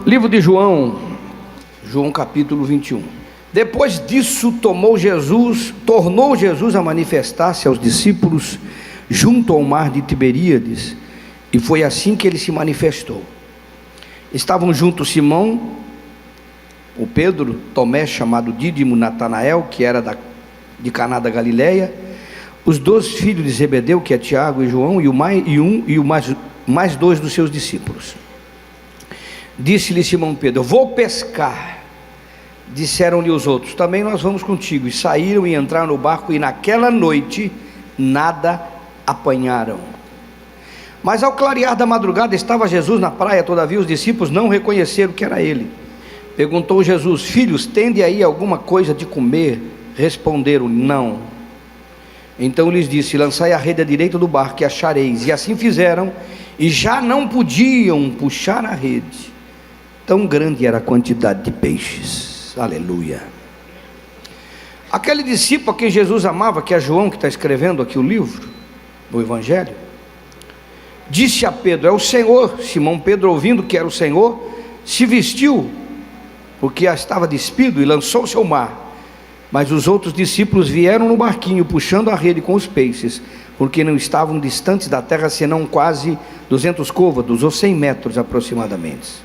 Livro de João, João capítulo 21. Depois disso, tornou Jesus a manifestar-se aos discípulos junto ao mar de Tiberíades, e foi assim que ele se manifestou. Estavam juntos Simão, o Pedro, Tomé, chamado Dídimo, Natanael, que era de Caná da Galileia, os 2 filhos de Zebedeu, que é Tiago e João, e mais 2 dos seus discípulos. Disse-lhe Simão Pedro: vou pescar. Disseram-lhe os outros: também nós vamos contigo. E saíram e entraram no barco, e naquela noite nada apanharam. Mas ao clarear da madrugada estava Jesus na praia. Todavia os discípulos não reconheceram que era ele. Perguntou Jesus: filhos, tende aí alguma coisa de comer? Responderam: não. Então lhes disse: lançai a rede à direita do barco e achareis. E assim fizeram, e já não podiam puxar a rede, tão grande era a quantidade de peixes. Aleluia. Aquele discípulo a quem Jesus amava, que é João, que está escrevendo aqui o livro, o Evangelho, disse a Pedro: é o Senhor. Simão Pedro, ouvindo que era o Senhor, se vestiu, porque estava despido, e lançou-se ao mar. Mas os outros discípulos vieram no barquinho, puxando a rede com os peixes, porque não estavam distantes da terra, senão quase 200 côvados, ou 100 metros aproximadamente.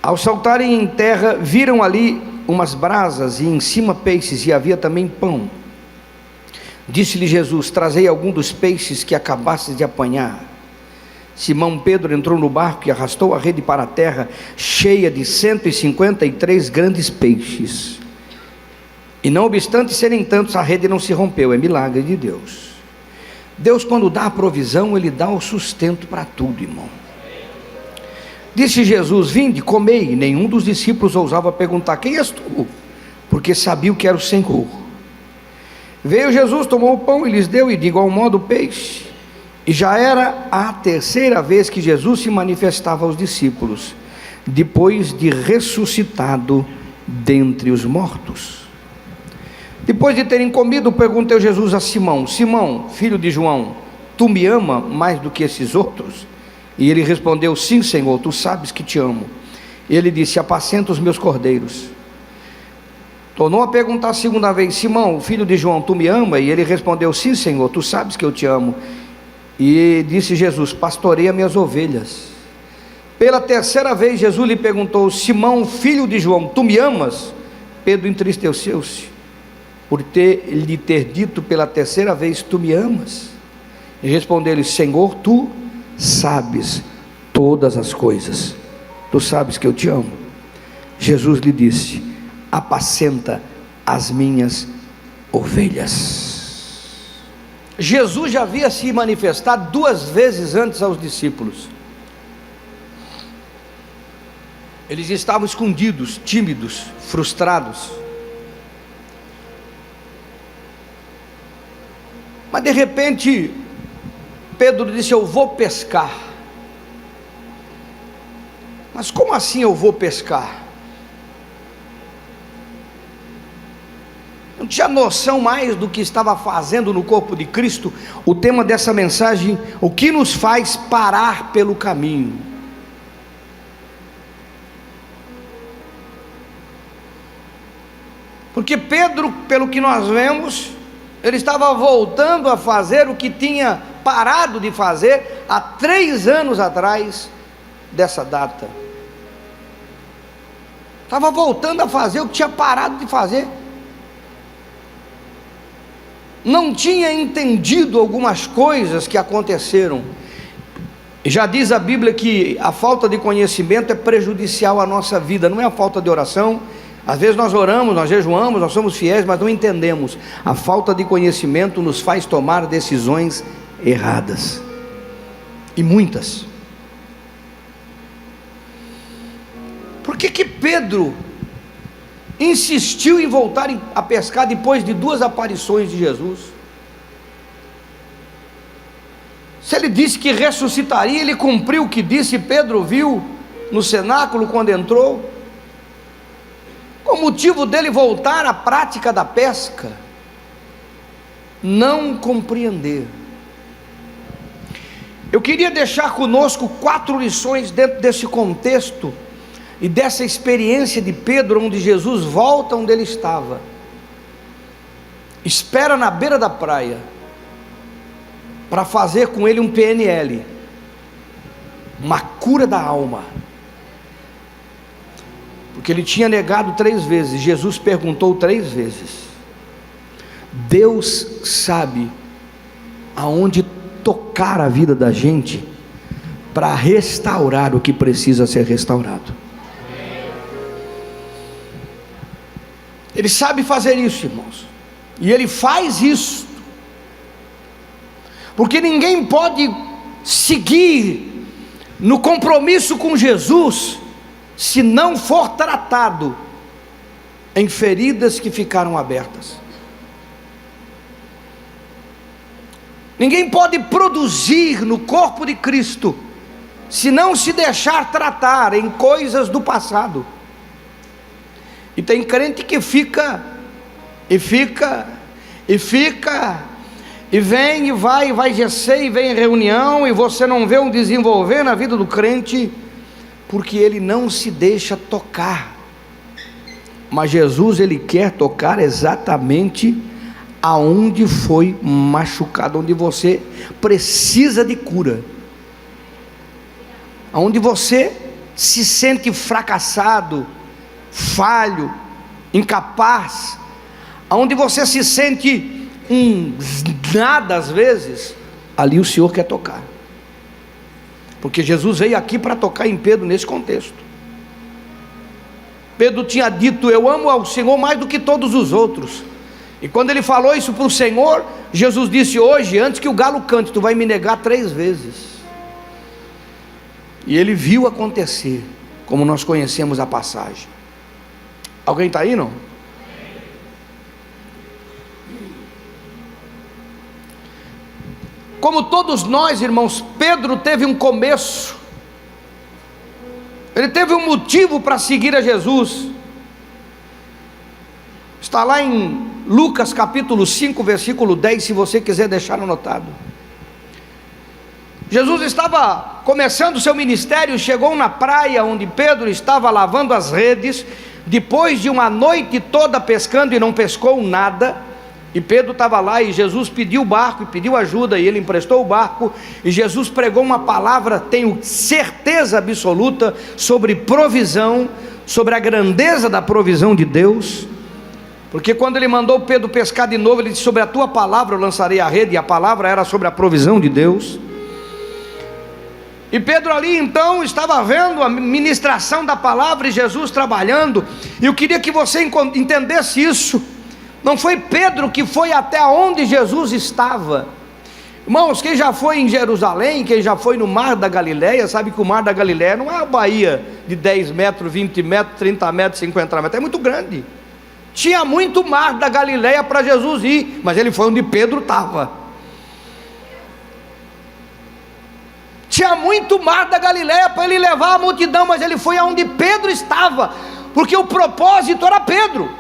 Ao saltarem em terra, viram ali umas brasas, e em cima peixes, e havia também pão. Disse-lhe Jesus: trazei algum dos peixes que acabastes de apanhar. Simão Pedro entrou no barco e arrastou a rede para a terra, cheia de 153 grandes peixes. E não obstante serem tantos, a rede não se rompeu. É milagre de Deus. Deus, quando dá a provisão, Ele dá o sustento para tudo, irmão. Disse Jesus: vinde, comei. Nenhum dos discípulos ousava perguntar: quem és tu? Porque sabiam que era o Senhor. Veio Jesus, tomou o pão e lhes deu, e de igual modo o peixe. E já era a 3ª vez que Jesus se manifestava aos discípulos, depois de ressuscitado dentre os mortos. Depois de terem comido, perguntou Jesus a Simão: Simão, filho de João, tu me ama mais do que esses outros? E ele respondeu: sim, Senhor, tu sabes que te amo. Ele disse: apacenta os meus cordeiros. Tornou a perguntar a 2ª vez: Simão, filho de João, tu me ama? E ele respondeu: sim, Senhor, tu sabes que eu te amo. E disse Jesus: pastoreia minhas ovelhas. Pela 3ª vez Jesus lhe perguntou: Simão, filho de João, tu me amas? Pedro entristeceu-se por lhe ter dito pela 3ª vez: tu me amas? E respondeu-lhe: Senhor, tu sabes todas as coisas, tu sabes que eu te amo. Jesus lhe disse: apacenta as minhas ovelhas. Jesus já havia se manifestado 2 vezes antes aos discípulos. Eles estavam escondidos, tímidos, frustrados. Mas de repente Pedro disse: eu vou pescar. Mas como assim eu vou pescar? Não tinha noção mais do que estava fazendo no corpo de Cristo. O tema dessa mensagem: o que nos faz parar pelo caminho. Porque Pedro, pelo que nós vemos, ele estava voltando a fazer o que tinha parado de fazer há 3 anos atrás dessa data. Estava voltando a fazer o que tinha parado de fazer. Não tinha entendido algumas coisas que aconteceram. Já diz a Bíblia que a falta de conhecimento é prejudicial à nossa vida. Não é a falta de oração. Às vezes nós oramos, nós jejuamos, nós somos fiéis, mas não entendemos. A falta de conhecimento nos faz tomar decisões erradas, e muitas. Por que Pedro insistiu em voltar a pescar depois de 2 aparições de Jesus? Se ele disse que ressuscitaria, ele cumpriu o que disse. Pedro viu no cenáculo quando entrou. Qual o motivo dele voltar à prática da pesca? Não compreender. Eu queria deixar conosco 4 lições dentro desse contexto e dessa experiência de Pedro, onde Jesus volta onde ele estava, espera na beira da praia para fazer com ele um PNL, uma cura da alma, porque ele tinha negado 3 vezes. Jesus perguntou 3 vezes. Deus sabe aonde tocar a vida da gente para restaurar o que precisa ser restaurado. Ele sabe fazer isso, irmãos, e Ele faz isso, porque ninguém pode seguir no compromisso com Jesus se não for tratado em feridas que ficaram abertas. Ninguém pode produzir no corpo de Cristo se não se deixar tratar em coisas do passado. E tem crente que fica e vem e vai GC e vem em reunião, e você não vê um desenvolver na vida do crente, porque ele não se deixa tocar. Mas Jesus, Ele quer tocar exatamente aonde foi machucado, onde você precisa de cura, aonde você se sente fracassado, falho, incapaz, aonde você se sente nada às vezes, ali o Senhor quer tocar, porque Jesus veio aqui para tocar em Pedro nesse contexto. Pedro tinha dito: eu amo ao Senhor mais do que todos os outros. E quando ele falou isso para o Senhor, Jesus disse: hoje, antes que o galo cante, tu vai me negar 3 vezes. E ele viu acontecer, como nós conhecemos a passagem. Alguém está aí, não? Como todos nós, irmãos, Pedro teve um começo, ele teve um motivo para seguir a Jesus. Está lá em Lucas capítulo 5, versículo 10, se você quiser deixar anotado. Jesus estava começando o seu ministério, chegou na praia onde Pedro estava lavando as redes, depois de uma noite toda pescando e não pescou nada. E Pedro estava lá, e Jesus pediu o barco e pediu ajuda, e ele emprestou o barco, e Jesus pregou uma palavra, tenho certeza absoluta, sobre provisão, sobre a grandeza da provisão de Deus. Porque quando ele mandou Pedro pescar de novo, ele disse: sobre a tua palavra eu lançarei a rede, e a palavra era sobre a provisão de Deus. E Pedro ali então estava vendo a ministração da palavra e Jesus trabalhando, e eu queria que você entendesse isso. Não foi Pedro que foi até onde Jesus estava. Irmãos, quem já foi em Jerusalém, quem já foi no Mar da Galileia, sabe que o Mar da Galileia não é uma baía de 10 metros, 20 metros, 30 metros, 50 metros, é muito grande. Tinha muito Mar da Galileia para Jesus ir, mas ele foi onde Pedro estava. Tinha muito Mar da Galileia para ele levar a multidão, mas ele foi aonde Pedro estava, porque o propósito era Pedro.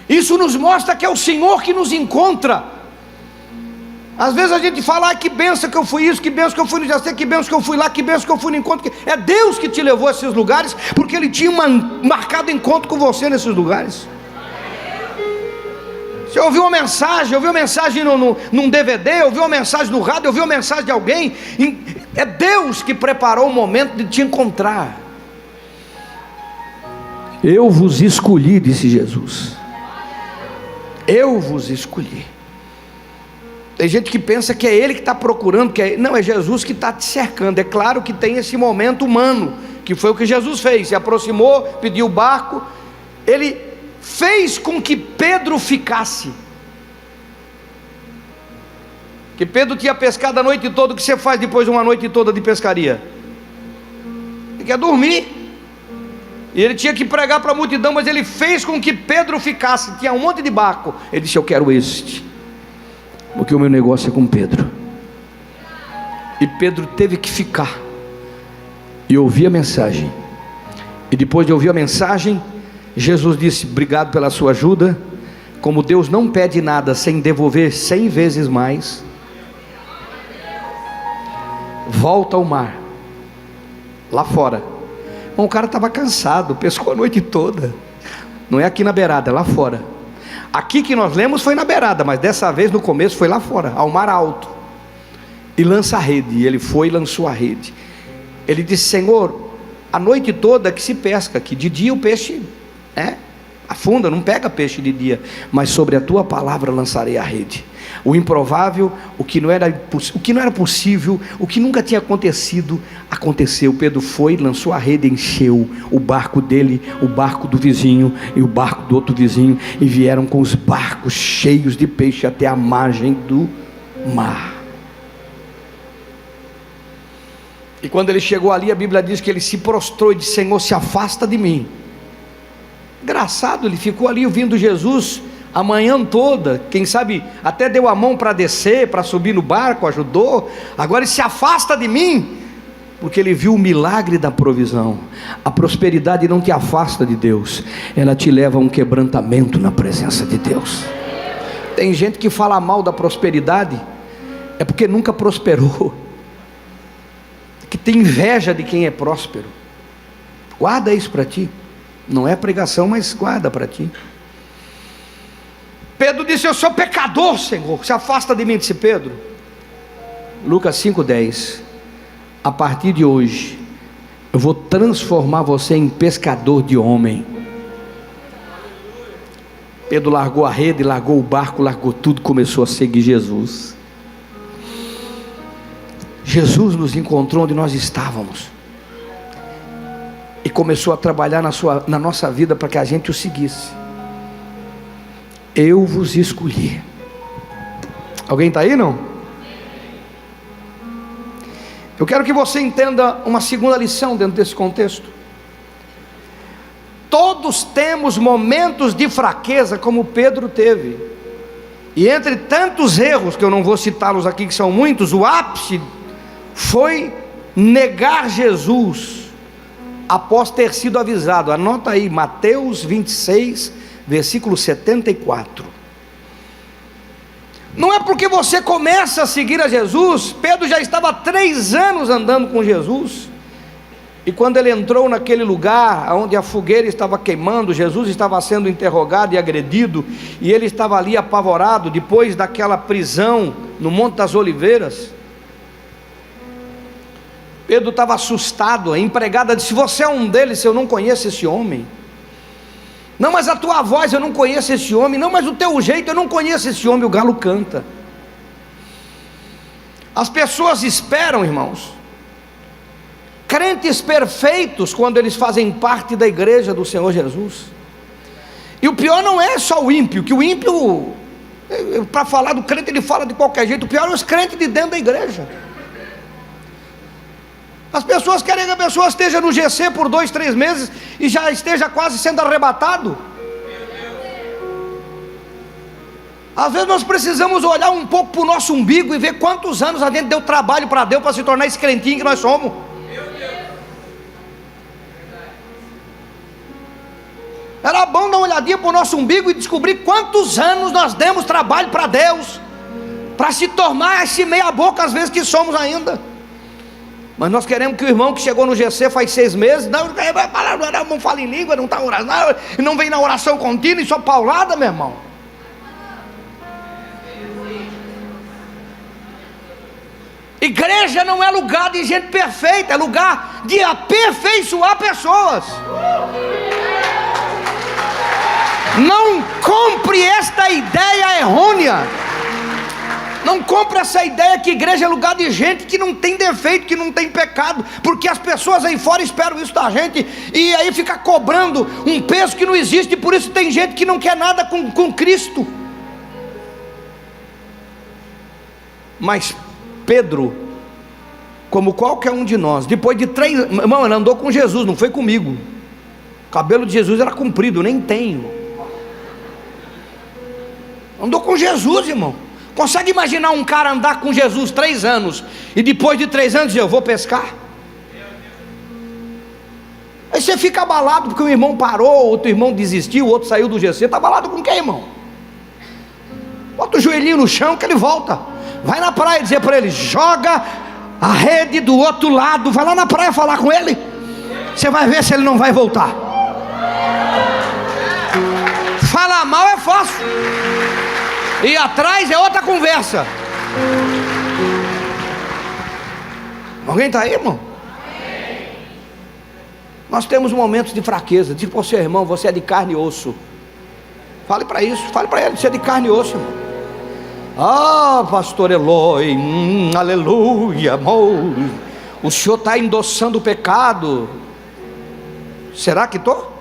Isso nos mostra que é o Senhor que nos encontra. Às vezes a gente fala: que benção que eu fui isso, que benção que eu fui no Jacê, que benção que eu fui lá, que benção que eu fui no encontro. É Deus que te levou a esses lugares, porque Ele tinha marcado encontro com você nesses lugares. Você ouviu uma mensagem num DVD, ouviu uma mensagem no rádio, ouviu uma mensagem de alguém, é Deus que preparou o momento de te encontrar. Eu vos escolhi, disse Jesus. Eu vos escolhi. Tem gente que pensa que é Ele que está procurando, não, é Jesus que está te cercando. É claro que tem esse momento humano, que foi o que Jesus fez, se aproximou, pediu o barco, Ele fez com que Pedro ficasse. Que Pedro tinha pescado a noite toda. O que você faz depois de uma noite toda de pescaria? Ele quer dormir. E ele tinha que pregar para a multidão, mas ele fez com que Pedro ficasse. Tinha um monte de barco. Ele disse: eu quero este, porque o meu negócio é com Pedro. E Pedro teve que ficar e ouvir a mensagem. E depois de ouvir a mensagem, Jesus disse: obrigado pela sua ajuda. Como Deus não pede nada sem devolver 100 vezes mais, volta ao mar, lá fora. Bom, o cara estava cansado, pescou a noite toda. Não é aqui na beirada, é lá fora. Aqui que nós lemos foi na beirada, mas dessa vez no começo foi lá fora, ao mar alto. E lança a rede. E ele foi e lançou a rede. Ele disse: Senhor, a noite toda que se pesca, que de dia o peixe afunda, não pega peixe de dia, mas sobre a tua palavra lançarei a rede. O improvável, o que não era possível, o que nunca tinha acontecido, aconteceu. Pedro foi, lançou a rede, encheu o barco dele, o barco do vizinho e o barco do outro vizinho, e vieram com os barcos cheios de peixe até a margem do mar. E quando ele chegou ali, a Bíblia diz que ele se prostrou e disse: Senhor, se afasta de mim. Engraçado, ele ficou ali ouvindo Jesus a manhã toda, quem sabe até deu a mão para descer, para subir no barco, ajudou. Agora ele se afasta de mim, porque ele viu o milagre da provisão. A prosperidade não te afasta de Deus, ela te leva a um quebrantamento na presença de Deus. Tem gente que fala mal da prosperidade, é porque nunca prosperou, que tem inveja de quem é próspero. Guarda isso para ti, não é pregação, mas guarda para ti. Pedro disse: eu sou pecador, Senhor, se afasta de mim, disse Pedro. Lucas 5:10: a partir de hoje eu vou transformar você em pescador de homem. Pedro largou a rede, largou o barco, largou tudo, começou a seguir Jesus. Jesus nos encontrou onde nós estávamos e começou a trabalhar na nossa vida para que a gente o seguisse. Eu vos escolhi. Alguém está aí, não? Eu quero que você entenda uma segunda lição dentro desse contexto. Todos temos momentos de fraqueza, como Pedro teve. E entre tantos erros, que eu não vou citá-los aqui, que são muitos, o ápice foi negar Jesus após ter sido avisado. Anota aí, Mateus 26, versículo 74. Não é porque você começa a seguir a Jesus. Pedro já estava há 3 anos andando com Jesus, e quando ele entrou naquele lugar onde a fogueira estava queimando, Jesus estava sendo interrogado e agredido, e ele estava ali apavorado, depois daquela prisão no Monte das Oliveiras. Pedro estava assustado. A empregada disse: você é um deles, eu não conheço esse homem. Não, mas a tua voz, eu não conheço esse homem. Não, mas o teu jeito, eu não conheço esse homem. O galo canta. As pessoas esperam, irmãos, crentes perfeitos, quando eles fazem parte da igreja do Senhor Jesus. E o pior não é só o ímpio, que o ímpio, para falar do crente, ele fala de qualquer jeito. O pior é os crentes de dentro da igreja. As pessoas querem que a pessoa esteja no GC por 2, 3 meses e já esteja quase sendo arrebatado. Às vezes nós precisamos olhar um pouco para o nosso umbigo e ver quantos anos a gente deu trabalho para Deus, para se tornar esse crentinho que nós somos. Era bom dar uma olhadinha para o nosso umbigo e descobrir quantos anos nós demos trabalho para Deus, para se tornar esse meia boca às vezes que somos ainda. Mas nós queremos que o irmão que chegou no GC faz 6 meses, não fala em língua, não está orando, não vem na oração contínua e só paulada, meu irmão. Igreja não é lugar de gente perfeita, é lugar de aperfeiçoar pessoas. Não compre esta ideia errônea. Não compre essa ideia que igreja é lugar de gente que não tem defeito, que não tem pecado, porque as pessoas aí fora esperam isso da gente, e aí fica cobrando um peso que não existe, e por isso tem gente que não quer nada com Cristo. Mas Pedro, como qualquer um de nós, depois de 3 anos, irmão, ele andou com Jesus, não foi comigo. O cabelo de Jesus era comprido, nem tenho. Andou com Jesus, irmão. Consegue imaginar um cara andar com Jesus 3 anos e depois de 3 anos dizer: eu vou pescar? Aí você fica abalado porque o irmão parou, outro irmão desistiu, o outro saiu do GC. Está abalado com quem, irmão? Bota o joelhinho no chão que ele volta. Vai na praia dizer para ele: joga a rede do outro lado, vai lá na praia falar com ele, você vai ver se ele não vai voltar. Falar mal é fácil, e atrás é outra conversa. Alguém está aí, irmão? Nós temos momentos de fraqueza. Diz para o seu irmão: você é de carne e osso. Fale para isso, fale para ele: você é de carne e osso, irmão. Ah, pastor Eloy, aleluia, amor. O senhor está endossando o pecado. Será que estou?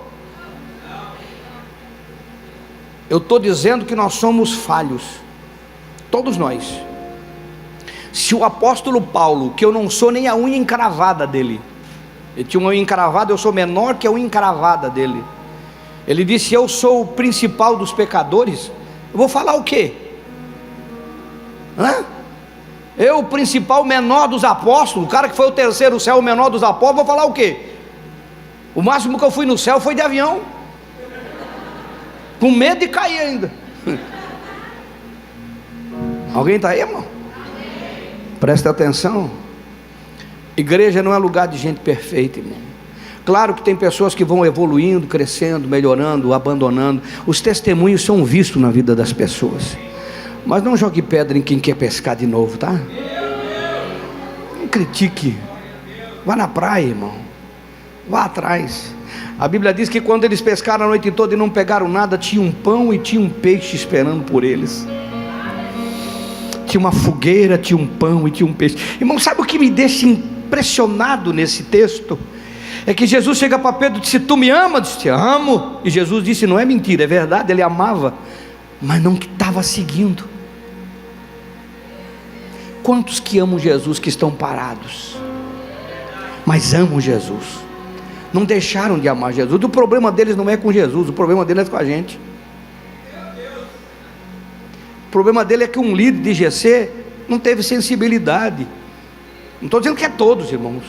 Eu estou dizendo que nós somos falhos, todos nós. Se o apóstolo Paulo, que eu não sou nem a unha encravada dele, ele tinha uma unha encravada, eu sou menor que a unha encravada dele. Ele disse: eu sou o principal dos pecadores. Eu vou falar o quê? Eu, o principal, menor dos apóstolos, o cara que foi o terceiro céu, o menor dos apóstolos, vou falar o quê? O máximo que eu fui no céu foi de avião, com medo de cair ainda. Alguém está aí, irmão? Presta atenção. Igreja não é lugar de gente perfeita, irmão. Claro que tem pessoas que vão evoluindo, crescendo, melhorando, abandonando. Os testemunhos são vistos na vida das pessoas. Mas não jogue pedra em quem quer pescar de novo, tá? Não critique. Vá na praia, irmão. Vá atrás. A Bíblia diz que quando eles pescaram a noite toda e não pegaram nada, tinha um pão e tinha um peixe esperando por eles. Tinha uma fogueira, tinha um pão e tinha um peixe. Irmão, sabe o que me deixa impressionado nesse texto? É que Jesus chega para Pedro e disse: tu me amas? Disse: amo. E Jesus disse: não é mentira, é verdade, ele amava, mas não estava seguindo. Quantos que amam Jesus que estão parados, mas amam Jesus, não deixaram de amar Jesus? O problema deles não é com Jesus, o problema deles é com a gente. O problema dele é que um líder de GC não teve sensibilidade. Não estou dizendo que é todos, irmãos.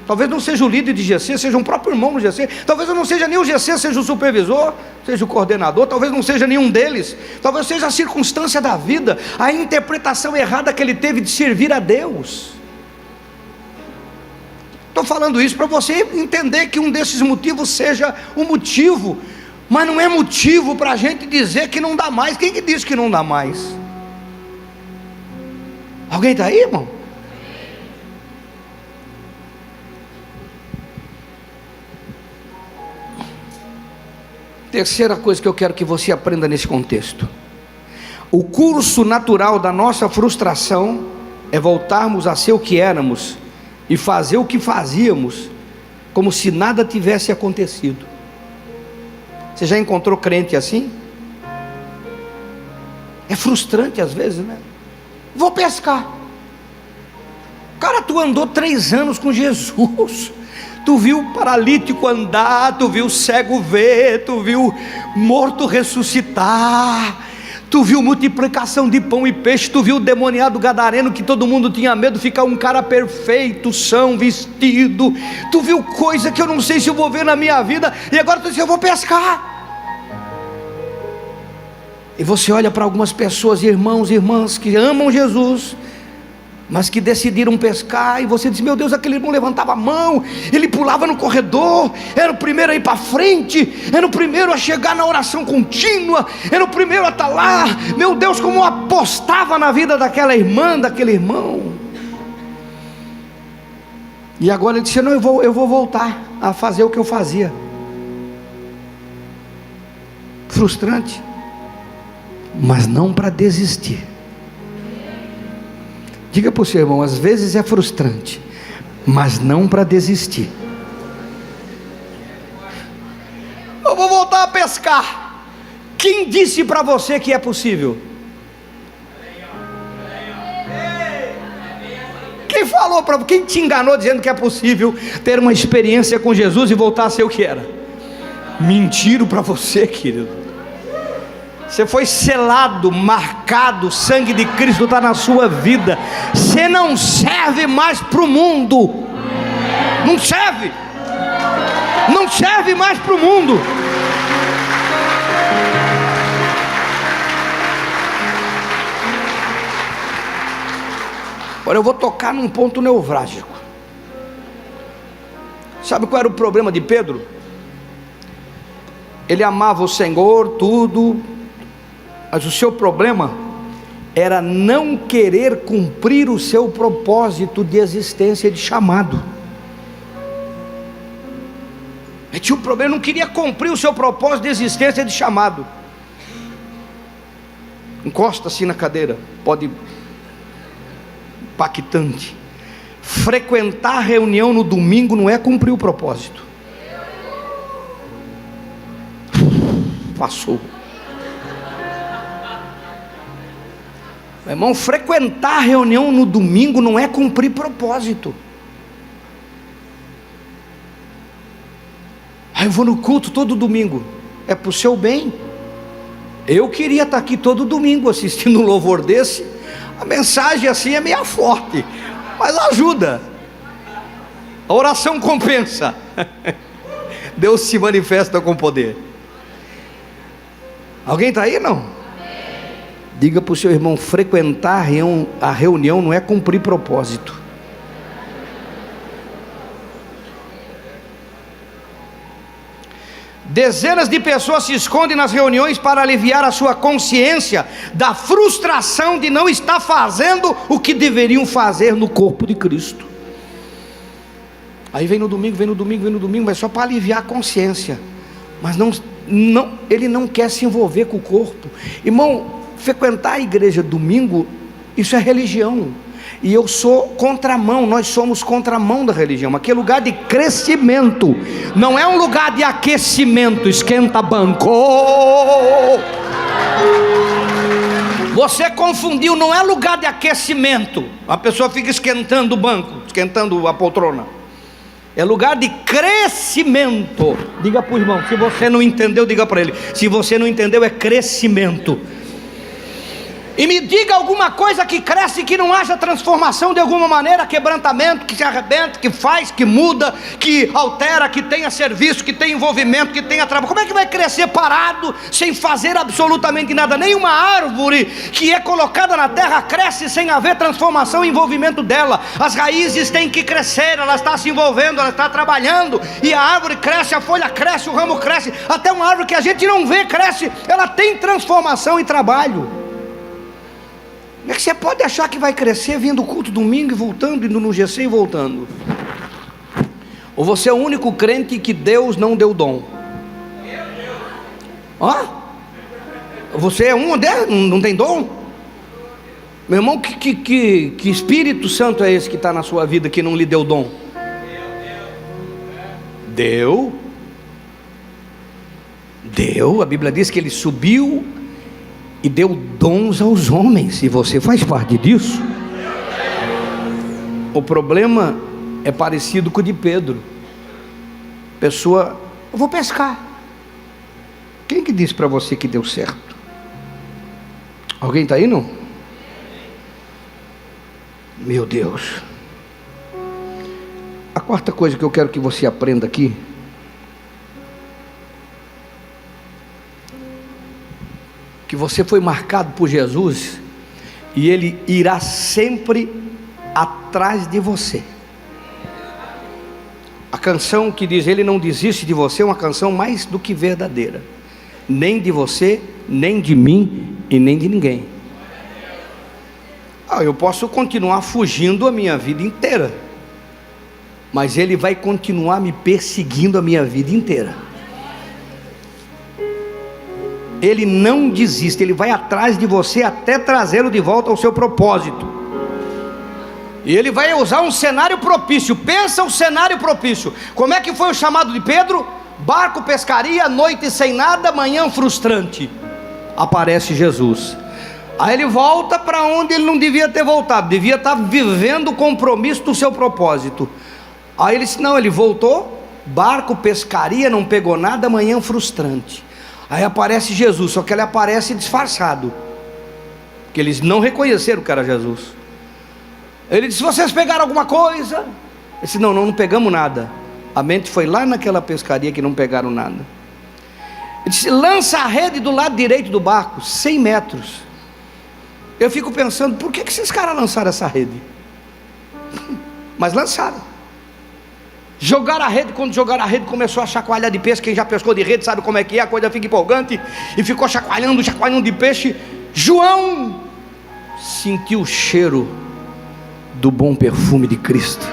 Talvez não seja o líder de GC, seja um próprio irmão no GC. Talvez eu não seja nem o GC, seja o supervisor, seja o coordenador. Talvez não seja nenhum deles. Talvez seja a circunstância da vida, a interpretação errada que ele teve de servir a Deus. Estou falando isso para você entender que um desses motivos seja um motivo, mas não é motivo para a gente dizer que não dá mais. Quem que diz que não dá mais? Alguém está aí, irmão? Terceira coisa que eu quero que você aprenda nesse contexto: o curso natural da nossa frustração é voltarmos a ser o que éramos e fazer o que fazíamos como se nada tivesse acontecido. Você já encontrou crente assim? É frustrante às vezes, né? Vou pescar. Cara, tu andou 3 anos com Jesus, tu viu o paralítico andar, tu viu o cego ver, tu viu morto ressuscitar, tu viu multiplicação de pão e peixe, tu viu o demoniado gadareno que todo mundo tinha medo ficar um cara perfeito, são, vestido. Tu viu coisa que eu não sei se eu vou ver na minha vida, e agora tu diz: eu vou pescar. E você olha para algumas pessoas, irmãos e irmãs que amam Jesus, mas que decidiram pescar, e você diz: meu Deus, aquele irmão levantava a mão, ele pulava no corredor, era o primeiro a ir para frente, era o primeiro a chegar na oração contínua, era o primeiro a estar lá. Meu Deus, como apostava na vida daquela irmã, daquele irmão. E agora ele disse: não, eu vou voltar a fazer o que eu fazia. Frustrante, mas não para desistir. Diga para o seu irmão: às vezes é frustrante, mas não para desistir. Eu vou voltar a pescar. Quem disse para você que é possível? Quem falou para você? Quem te enganou dizendo que é possível ter uma experiência com Jesus e voltar a ser o que era? Mentiram para você, querido. Você foi selado, marcado, o sangue de Cristo está na sua vida. Você não serve mais para o mundo. Não serve. Não serve mais para o mundo. Agora eu vou tocar num ponto nevrálgico. Sabe qual era o problema de Pedro? Ele amava o Senhor, tudo, mas o seu problema era não querer cumprir o seu propósito de existência, de chamado. Ele tinha um problema, não queria cumprir o seu propósito de existência, de chamado. Encosta assim na cadeira, pode, impactante. Frequentar a reunião no domingo não é cumprir o propósito. Passou. Meu irmão, frequentar a reunião no domingo não é cumprir propósito. Aí eu vou no culto todo domingo, é para o seu bem. Eu queria estar aqui todo domingo assistindo um louvor desse. A mensagem assim é meio forte, mas ajuda. A oração compensa. Deus se manifesta com poder. Alguém está aí, não? Diga para o seu irmão: frequentar a reunião não é cumprir propósito. Dezenas de pessoas se escondem nas reuniões para aliviar a sua consciência da frustração de não estar fazendo o que deveriam fazer no corpo de Cristo. Aí vem no domingo, mas só para aliviar a consciência. Mas ele não quer se envolver com o corpo. Irmão, frequentar a igreja domingo, isso é religião. E eu sou contramão, nós somos contramão da religião. Aqui é lugar de crescimento, não é um lugar de aquecimento, esquenta banco. Você confundiu, não é lugar de aquecimento. A pessoa fica esquentando o banco, esquentando a poltrona. É lugar de crescimento. Diga para o irmão, se você não entendeu, diga para ele. Se você não entendeu, é crescimento. E me diga alguma coisa que cresce, que não haja transformação de alguma maneira, quebrantamento, que se arrebenta, que faz, que muda, que altera, que tenha serviço, que tenha envolvimento, que tenha trabalho. Como é que vai crescer parado, sem fazer absolutamente nada? Nenhuma árvore que é colocada na terra cresce sem haver transformação e envolvimento dela. As raízes têm que crescer, ela está se envolvendo, ela está trabalhando, e a árvore cresce, a folha cresce, o ramo cresce, até uma árvore que a gente não vê cresce, ela tem transformação e trabalho. Como é que você pode achar que vai crescer vindo o culto domingo e voltando, indo no GC e voltando? Ou você é o único crente que Deus não deu dom? Ó, você é um, não tem dom? Meu irmão, que Espírito Santo é esse que está na sua vida que não lhe deu dom? Deu, a Bíblia diz que ele subiu e deu dons aos homens, e você faz parte disso. O problema é parecido com o de Pedro. Pessoa, eu vou pescar. Quem que disse para você que deu certo? Alguém está aí, não? Meu Deus. A quarta coisa que eu quero que você aprenda aqui, que você foi marcado por Jesus, e Ele irá sempre atrás de você. A canção que diz Ele não desiste de você é uma canção mais do que verdadeira. Nem de você, nem de mim e nem de ninguém. Eu posso continuar fugindo a minha vida inteira, mas Ele vai continuar me perseguindo a minha vida inteira. Ele não desiste, Ele vai atrás de você até trazê-lo de volta ao seu propósito. E Ele vai usar um cenário propício. Pensa um cenário propício. Como é que foi o chamado de Pedro? Barco, pescaria, noite sem nada, manhã frustrante. Aparece Jesus. Aí ele volta para onde ele não devia ter voltado. Devia estar vivendo o compromisso do seu propósito. Aí ele disse, não, ele voltou. Barco, pescaria, não pegou nada, manhã frustrante. Aí aparece Jesus, só que ele aparece disfarçado, porque eles não reconheceram que era Jesus. Ele disse, vocês pegaram alguma coisa? Ele disse, não pegamos nada. A mente foi lá naquela pescaria que não pegaram nada. Ele disse, lança a rede do lado direito do barco, 100 metros. Eu fico pensando, por que esses caras lançaram essa rede? mas lançaram. Jogaram a rede, quando jogaram a rede começou a chacoalhar de peixe. Quem já pescou de rede sabe como é que é, a coisa fica empolgante. E ficou chacoalhando de peixe. João sentiu o cheiro do bom perfume de Cristo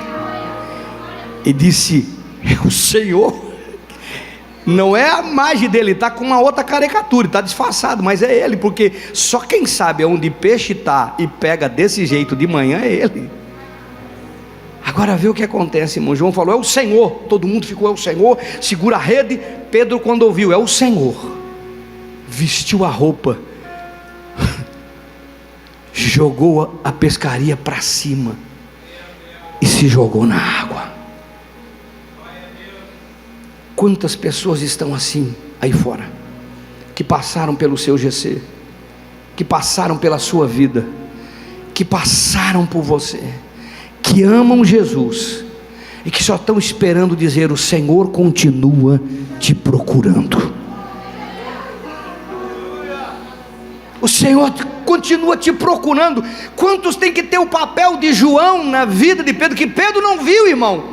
e disse: é o Senhor. Não é a imagem dele, está com uma outra caricatura, está disfarçado, mas é ele, porque só quem sabe onde peixe está e pega desse jeito de manhã é ele. Agora vê o que acontece, irmão. João falou: é o Senhor. Todo mundo ficou: é o Senhor. Segura a rede. Pedro, quando ouviu: é o Senhor, vestiu a roupa, jogou a pescaria para cima e se jogou na água. Quantas pessoas estão assim aí fora, que passaram pelo seu GC, que passaram pela sua vida, que passaram por você, que amam Jesus e que só estão esperando dizer: o Senhor continua te procurando. O Senhor continua te procurando. Quantos tem que ter o papel de João na vida de Pedro, que Pedro não viu, irmão?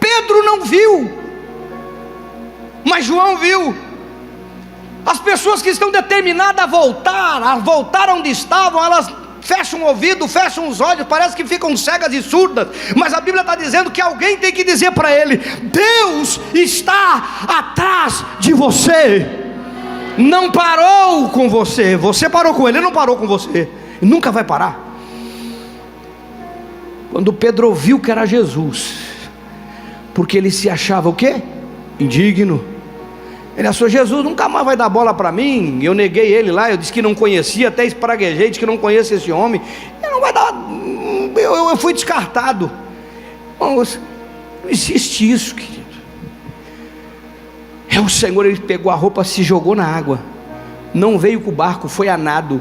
Pedro não viu, mas João viu. As pessoas que estão determinadas a voltar onde estavam, elas fecham o ouvido, fecham os olhos, parece que ficam cegas e surdas, mas a Bíblia está dizendo que alguém tem que dizer para ele: Deus está atrás de você. Não parou com você, você parou com ele, ele não parou com você, e nunca vai parar. Quando Pedro ouviu que era Jesus, porque ele se achava o quê? Indigno. Ele achou: Jesus nunca mais vai dar bola para mim. Eu neguei ele lá, eu disse que não conhecia, até espraguejei, disse que não conheço esse homem. Ele não vai dar, eu fui descartado. Não existe isso, querido. É o Senhor. Ele pegou a roupa, se jogou na água, não veio com o barco, foi a nado,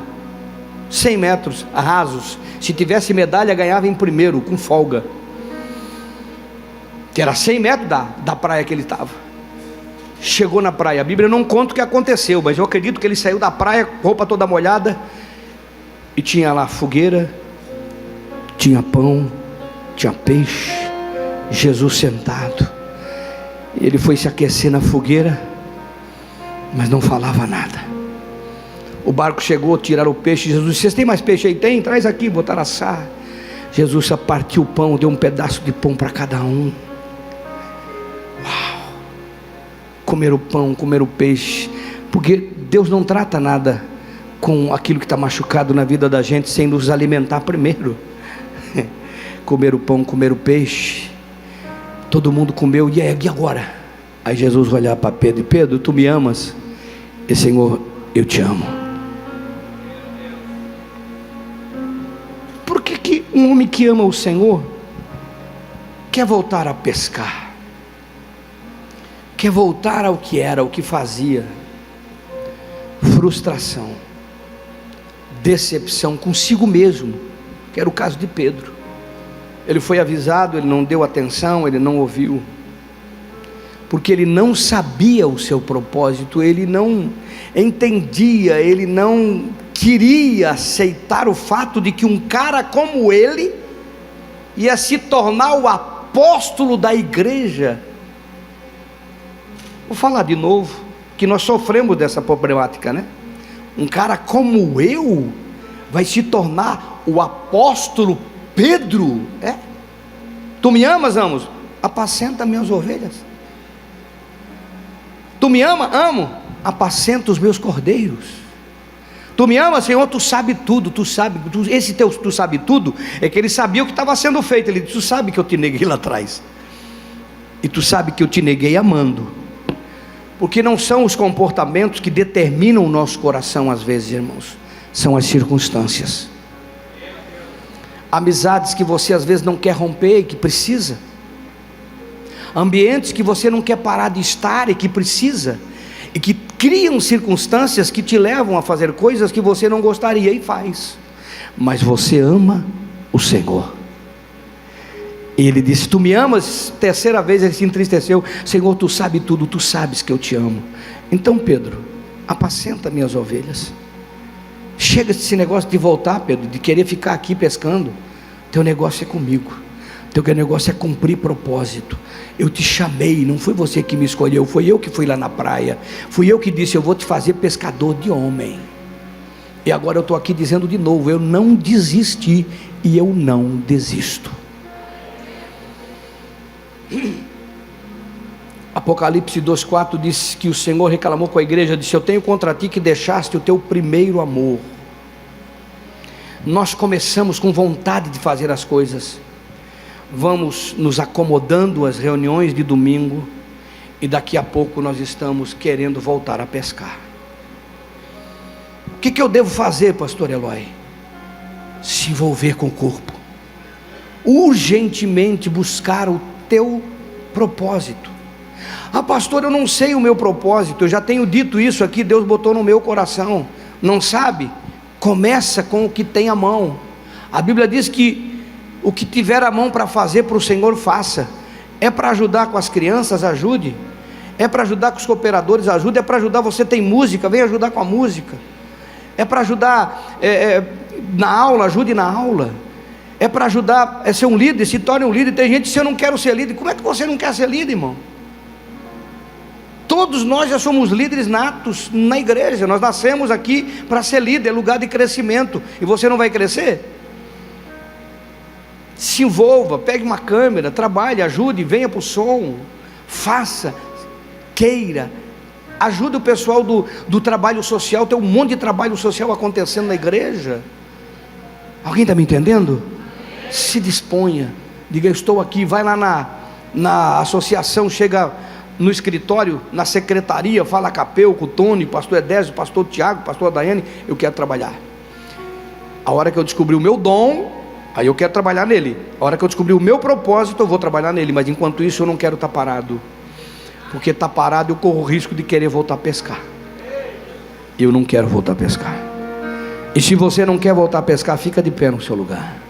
100 metros rasos. Se tivesse medalha, ganhava em primeiro, com folga, que era 100 metros da praia que ele estava. Chegou na praia, a Bíblia não conta o que aconteceu, mas eu acredito que ele saiu da praia, roupa toda molhada, e tinha lá fogueira, tinha pão, tinha peixe, Jesus sentado. E ele foi se aquecer na fogueira, mas não falava nada. O barco chegou, tiraram o peixe. Jesus disse: vocês têm mais peixe aí? Tem, traz aqui, botaram assar. Jesus partiu o pão, deu um pedaço de pão para cada um. Uau! Comeram o pão, comeram o peixe, porque Deus não trata nada com aquilo que está machucado na vida da gente sem nos alimentar primeiro. Comeram o pão, comeram o peixe, todo mundo comeu. E agora? Aí Jesus vai olhar para Pedro: e Pedro, tu me amas? E Senhor, eu te amo. Por que um homem que ama o Senhor quer voltar a pescar? Quer voltar ao que era, ao que fazia? Frustração, decepção consigo mesmo, que era o caso de Pedro. Ele foi avisado, ele não deu atenção, ele não ouviu, porque ele não sabia o seu propósito, ele não entendia, ele não queria aceitar o fato de que um cara como ele ia se tornar o apóstolo da igreja. Vou falar de novo, que nós sofremos dessa problemática, né? Um cara como eu vai se tornar o apóstolo Pedro? Tu me amas? Amo. Apacenta minhas ovelhas. Tu me ama? Amo. Apacenta os meus cordeiros. Tu me ama, Senhor? Tu sabe tudo, tu sabe. Esse teu tu sabe tudo é que ele sabia o que estava sendo feito. Ele disse: tu sabe que eu te neguei lá atrás, e tu sabe que eu te neguei amando. Porque não são os comportamentos que determinam o nosso coração às vezes, irmãos, são as circunstâncias. Amizades que você às vezes não quer romper e que precisa, ambientes que você não quer parar de estar e que precisa, e que criam circunstâncias que te levam a fazer coisas que você não gostaria e faz, mas você ama o Senhor. E ele disse: tu me amas? Terceira vez ele se entristeceu: Senhor, tu sabe tudo, tu sabes que eu te amo. Então, Pedro, apacenta minhas ovelhas. Chega desse negócio de voltar, Pedro, de querer ficar aqui pescando. Teu negócio é comigo, Teu negócio é cumprir propósito. Eu te chamei, não foi você que me escolheu, foi eu que fui lá na praia, fui eu que disse: eu vou te fazer pescador de homem. E agora eu estou aqui dizendo de novo: eu não desisti e eu não desisto. Apocalipse 2,4 diz que o Senhor reclamou com a igreja, disse: eu tenho contra ti que deixaste o teu primeiro amor. Nós começamos com vontade de fazer as coisas, vamos nos acomodando às reuniões de domingo, e daqui a pouco nós estamos querendo voltar a pescar. O que eu devo fazer, pastor Eloy? Se envolver com o corpo, urgentemente buscar o teu propósito. Ah, pastor, eu não sei o meu propósito, eu já tenho dito isso aqui, Deus botou no meu coração. Não sabe? Começa com o que tem a mão. A Bíblia diz que o que tiver a mão para fazer para o Senhor, faça. É para ajudar com as crianças, ajude. É para ajudar com os cooperadores, ajude. É para ajudar, você tem música, vem ajudar com a música. É para ajudar na aula, ajude na aula. É para ajudar, é ser um líder, se torne um líder. Tem gente que diz: eu não quero ser líder. Como é que você não quer ser líder, irmão? Todos nós já somos líderes natos na igreja. Nós nascemos aqui para ser líder, é lugar de crescimento. E você não vai crescer? Se envolva, pegue uma câmera, trabalhe, ajude, venha para o som, faça, queira, ajude o pessoal do trabalho social. Tem um monte de trabalho social acontecendo na igreja. Alguém está me entendendo? Se disponha, diga: eu estou aqui. Vai lá na associação, chega no escritório, na secretaria, fala com a Peu, com o Tony, pastor Edésio, pastor Tiago, pastor Daiane: eu quero trabalhar. A hora que eu descobri o meu dom, aí eu quero trabalhar nele. A hora que eu descobri o meu propósito, eu vou trabalhar nele. Mas enquanto isso eu não quero estar parado, porque estar parado eu corro o risco de querer voltar a pescar. Eu não quero voltar a pescar. E se você não quer voltar a pescar, fica de pé no seu lugar.